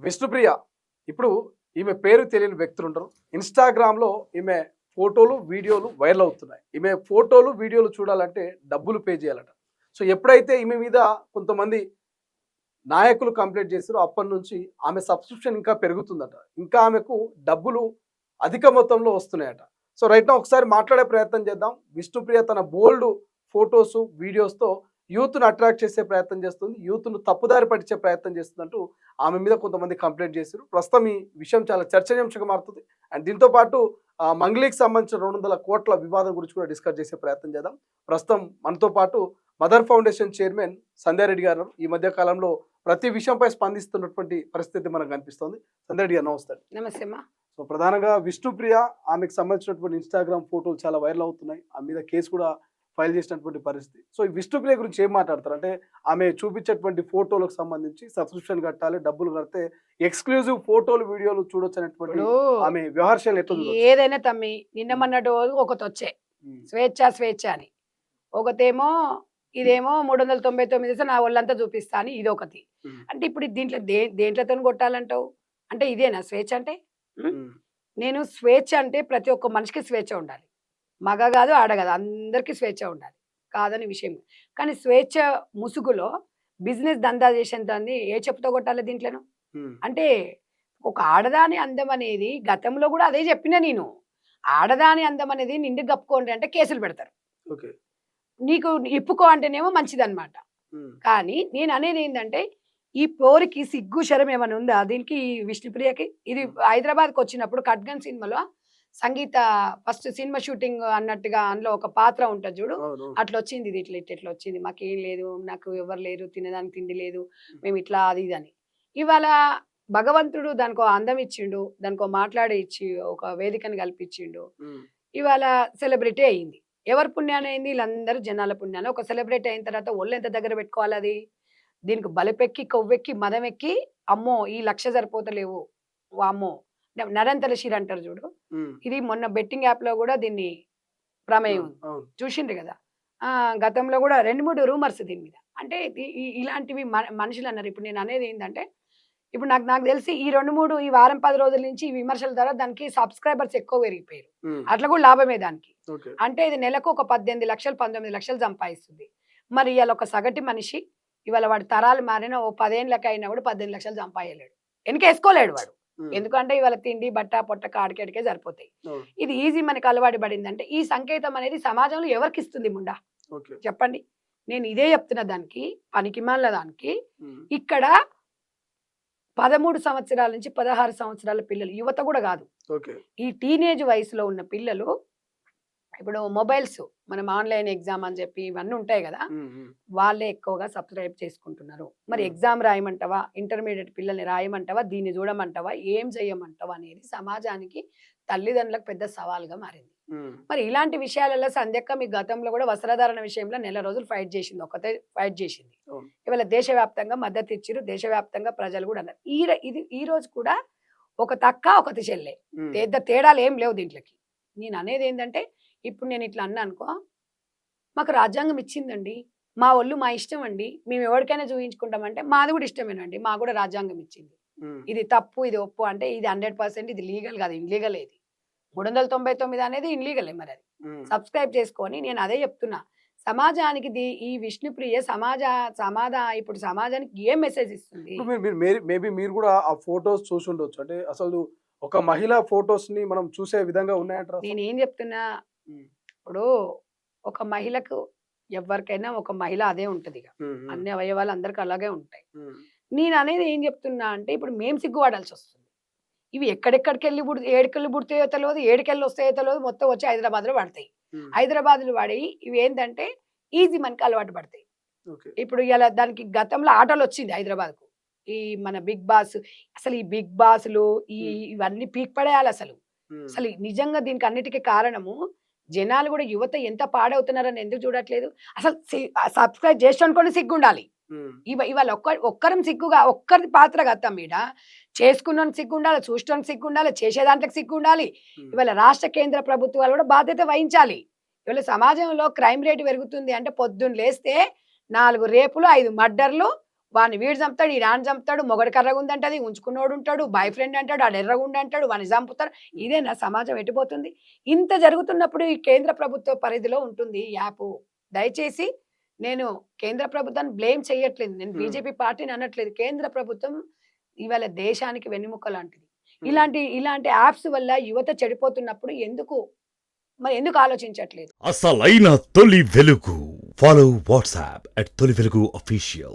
విష్ణుప్రియ ఇప్పుడు ఈమె పేరు తెలియని వ్యక్తులు ఉంటారు. ఇన్‌స్టాగ్రామ్‌లో ఈమె ఫోటోలు, వీడియోలు వైరల్ అవుతున్నాయి. ఈమె ఫోటోలు, వీడియోలు చూడాలంటే డబ్బులు పే చేయాలట. సో ఎప్పుడైతే ఈమె మీద కొంతమంది నాయకులు కంప్లైంట్ చేసారో అప్పటినుంచి ఆమె సబ్స్క్రిప్షన్ ఇంకా పెరుగుతుందట. ఇంకా ఆమెకు డబ్బులు అధిక మొత్తంలో వస్తున్నాయట. సో రైట్ నౌ ఒకసారి మాట్లాడే ప్రయత్నం చేద్దాం. విష్ణుప్రియ తన బోల్డ్ ఫోటోస్, వీడియోస్‌తో యూత్‌ను అట్రాక్ట్ చేసే ప్రయత్నం చేస్తుంది. యూత్‌ను తప్పుదారి పట్టించే ప్రయత్నం చేస్తుందంటూ ఆమె మీద కొంతమంది కంప్లైంట్ చేశారు. ప్రస్తుతం ఈ విషయం చాలా చర్చనీయాంశంగా మారుతుంది. అండ్ దీంతో పాటు మంగ్లీకి సంబంధించిన 200 కోట్ల వివాదం గురించి కూడా డిస్కస్ చేసే ప్రయత్నం చేద్దాం. ప్రస్తుతం మనతో పాటు మదర్ ఫౌండేషన్ చైర్మన్ సంధ్యారెడ్డి గారు ఈ మధ్య కాలంలో ప్రతి విషయంపై స్పందిస్తున్నటువంటి పరిస్థితి మనకు కనిపిస్తోంది. సంధ్యారెడ్డి గారు నమస్తే. నమస్తే అమ్మా. సో ప్రధానంగా విష్ణుప్రియ ఆమెకు సంబంధించినటువంటి ఇన్‌స్టాగ్రామ్ ఫోటోలు చాలా వైరల్ అవుతున్నాయి. ఆమె మీద కేసు కూడా ఫైల్ చేసినటువంటి పరిస్థితి. సో ఈ విష్ణుప్రియ గురించి ఏం మాట్లాడతారు? అంటే ఆమె చూపించేటువంటి ఫోటోలకు సంబంధించి సబ్స్క్రిప్షన్ కట్టాలి, డబ్బులు కడితే ఎక్స్క్లూజివ్ ఫోటోలు, వీడియోలు చూడొచ్చు అనేటువంటి ఆమె వ్యవహారాలు ఎట్లా చూడొచ్చు? ఏదైనా తమ్మి నిన్న మొన్నటి ఒకటి వచ్చే స్వేచ్ఛ అని ఒకటేమో ఇదేమో 399 నా ఒళ్ళంతా చూపిస్తా అని ఇదొకటి. అంటే ఇప్పుడు దీంట్లో దేంట్లతో కొట్టాలంటావు? అంటే ఇదేనా స్వేచ్ఛ అంటే? నేను స్వేచ్ఛ అంటే ప్రతి ఒక్క మనిషికి స్వేచ్ఛ ఉండాలి. మగ కాదు ఆడ కాదు, అందరికీ స్వేచ్ఛ ఉండాలి, కాదని విషయం. కానీ స్వేచ్ఛ ముసుగులో బిజినెస్ దందా చేసేంతాన్ని ఏ చెప్పుతో కొట్టాలి దీంట్లోను? అంటే ఒక ఆడదాని అందం అనేది గతంలో కూడా అదే చెప్పిన నేను. ఆడదాని అందం అనేది నిండు కప్పుకోండి అంటే కేసులు పెడతారు. నీకు ఇప్పుకో అంటేనేమో మంచిదన్నమాట. కానీ నేను అనేది ఏంటంటే ఈ పోరికి సిగ్గు శరం ఏమైనా ఉందా దీనికి? విష్ణుప్రియకి ఇది హైదరాబాద్కి వచ్చినప్పుడు ఖడ్గన్ సినిమాలో సంగీత ఫస్ట్ సినిమా షూటింగ్ అన్నట్టుగా అందులో ఒక పాత్ర ఉంటుంది చూడు, అట్లా వచ్చింది. ఇది ఇట్లా వచ్చింది, మాకేం లేదు, నాకు ఎవరు లేరు, తినడానికి తిండి లేదు, మేము ఇట్లా అది ఇది అని. ఇవాళ భగవంతుడు దానికో అందం ఇచ్చిండు, దానికో మాట్లాడి ఇచ్చి ఒక వేదికని కల్పించిండు. ఇవాళ సెలబ్రిటీ అయింది. ఎవరి పుణ్యాన్ని అయింది? వీళ్ళందరూ జనాల పుణ్యాన్ని. ఒక సెలబ్రిటీ అయిన తర్వాత ఒళ్ళు ఎంత దగ్గర పెట్టుకోవాలి? అది దీనికి బలిపెక్కి కొవ్వెక్కి మదం ఎక్కి అమ్మో ఈ 1,00,000 సరిపోతలేవు అమ్మో నరంతర శిర అంటారు చూడు. ఇది మొన్న బెట్టింగ్ యాప్ లో కూడా దీన్ని ప్రమేయం చూసిండ్రు కదా. గతంలో కూడా 2-3 రూమర్స్ దీని మీద. అంటే ఇలాంటివి మనుషులు అన్నారు. ఇప్పుడు నేను అనేది ఏంటంటే ఇప్పుడు నాకు తెలిసి ఈ 2-3 ఈ వారం 10 రోజుల నుంచి ఈ విమర్శల ద్వారా దానికి సబ్స్క్రైబర్స్ ఎక్కువ పెరిగిపోయారు. అట్లా కూడా లాభమే దానికి. అంటే ఇది నెలకు ఒక 18 లక్షలు 19 లక్షలు సంపాదిస్తుంది. మరి ఇవాళ ఒక సగటు మనిషి ఇవాళ వాడి తరాలు మారిన ఓ 10 ఏళ్ళకి అయినా కూడా 18 లక్షలు సంపాదలేడు, వెనకేసుకోలేడు వాడు. ఎందుకంటే ఇవాళ తిండి బట్ట పొట్ట కాడికెడికే సరిపోతాయి. ఇది ఈజీ మనకి అలవాటు పడిందంటే ఈ సంకేతం అనేది సమాజంలో ఎవరికి ఇస్తుంది ముండా చెప్పండి? నేను ఇదే చెప్తున్న దానికి పనికిమాల దానికి ఇక్కడ 13 సంవత్సరాల నుంచి 16 సంవత్సరాల పిల్లలు, యువత కూడా కాదు, ఈ టీనేజ్ వయసులో ఉన్న పిల్లలు ఇప్పుడు మొబైల్స్ మనం ఆన్లైన్ ఎగ్జామ్ అని చెప్పి ఇవన్నీ ఉంటాయి కదా, వాళ్ళే ఎక్కువగా సబ్స్క్రైబ్ చేసుకుంటున్నారు. మరి ఎగ్జామ్ రాయమంటావా, ఇంటర్మీడియట్ పిల్లల్ని రాయమంటావా, దీన్ని చూడమంటావా, ఏం చేయమంటావా అనేది సమాజానికి తల్లిదండ్రులకు పెద్ద సవాల్గా మారింది. మరి ఇలాంటి విషయాలలో సంధ్యక్క మీ గతంలో కూడా వస్త్రధారణ విషయంలో నెల రోజులు ఫైట్ చేసింది, ఒకటే ఫైట్ చేసింది. ఇవాళ దేశవ్యాప్తంగా మద్దతు ఇచ్చిరు, దేశవ్యాప్తంగా ప్రజలు కూడా అన్నారు. ఈ రోజు కూడా ఒక తక్క ఒకటి చెల్లె, పెద్ద తేడాలు ఏం లేవు దీంట్లోకి. నేను అనేది ఏంటంటే ఇప్పుడు నేను ఇట్లా అన్నా అనుకో, మాకు రాజ్యాంగం ఇచ్చిందండి, మా ఒళ్ళు మా ఇష్టం అండి, మేము ఎవరికైనా చూపించుకుంటామంటే మాది కూడా ఇష్టమేనండి, మాకు కూడా రాజ్యాంగం ఇచ్చింది. ఇది తప్పు ఇది ఒప్పు అంటే ఇది 100% ఇది లీగల్ కాదు, ఇన్లీగల్. ఇది 399 అనేది ఇన్లీగలే. మరి అది సబ్స్క్రైబ్ చేసుకొని నేను అదే చెప్తున్నా సమాజానికి. ఈ విష్ణుప్రియ ఇప్పుడు సమాజానికి ఏం మెసేజ్ ఇస్తుంది? మేబీ మీరు కూడా ఆ ఫోటోస్ చూసి ఉండొచ్చు. అంటే అసలు ఒక మహిళ ఫోటోస్ ని మనం చూసే విధంగా ఉన్నాయంటారా? నేనేం చెప్తున్నా, ఇప్పుడు ఒక మహిళకు ఎవరికైనా ఒక మహిళ అదే ఉంటది, అన్ని అవయవాలు అందరికి అలాగే ఉంటాయి. నేను అనేది ఏం చెప్తున్నా అంటే ఇప్పుడు మేము సిగ్గుపడాల్సి వస్తుంది. ఇవి ఎక్కడెక్కడికి వెళ్ళి ఏడుకెళ్ళి పుడితాయో తెలియదు, ఏడుకెళ్ళి వస్తాయో తెలియదు, మొత్తం వచ్చి హైదరాబాద్ లో పడతాయి. హైదరాబాద్ లో పడి ఇవి ఏంటంటే ఈజీ మనకి అలవాటు పడతాయి. ఇప్పుడు ఇలా దానికి గతంలో ఆటోలు వచ్చింది హైదరాబాద్ కు, ఈ మన బిగ్ బాస్. అసలు ఈ బిగ్ బాస్లు ఇవన్నీ పీక్ పడేయాలి అసలు. అసలు నిజంగా దీనికి అన్నిటికీ కారణము జనాలు కూడా, యువత ఎంత పాడవుతున్నారని ఎందుకు చూడట్లేదు? అసలు సబ్స్క్రైబ్ చేసుకోనుకొని సిగ్గుండాలి. ఇవాళ ఒక్కరం సిగ్గుగా, ఒక్కరి పాత్ర గతం మీద చేసుకున్న సిగ్గుండాలి, చూసిన సిగ్గుండాలి, చేసేదాంట్లకు సిగ్గుండాలి. ఇవాళ రాష్ట్ర కేంద్ర ప్రభుత్వాలు కూడా బాధ్యత వహించాలి. ఇవాళ సమాజంలో క్రైమ్ రేటు పెరుగుతుంది అంటే పొద్దున్న లేస్తే 4 రేపులు 5 మర్డర్లు వాడిని వీడు చంపుతాడు, ఈ నాన్న చంపుతాడు, మొగడు కర్రగా ఉందంటది, ఉంచుకున్నోడు ఉంటాడు, బాయ్ ఫ్రెండ్ అంటాడు, ఆడు ఎర్రగుండు అంటాడు, వాడిని చంపుతారు. ఇదేనా సమాజం ఎట్టిపోతుంది? ఇంత జరుగుతున్నప్పుడు ఈ కేంద్ర ప్రభుత్వ పరిధిలో ఉంటుంది ఈ యాప్. దయచేసి నేను కేంద్ర ప్రభుత్వాన్ని బ్లేమ్ చేయట్లేదు, నేను బీజేపీ పార్టీని అనట్లేదు. కేంద్ర ప్రభుత్వం ఇవాళ దేశానికి వెన్నెముక లాంటిది. ఇలాంటి యాప్స్ వల్ల యువత చెడిపోతున్నప్పుడు ఎందుకు ఆలోచించట్లేదు? అసలైన తొలి వెలుగు. ఫాలో వాట్సాప్ @తొలి వెలుగు official.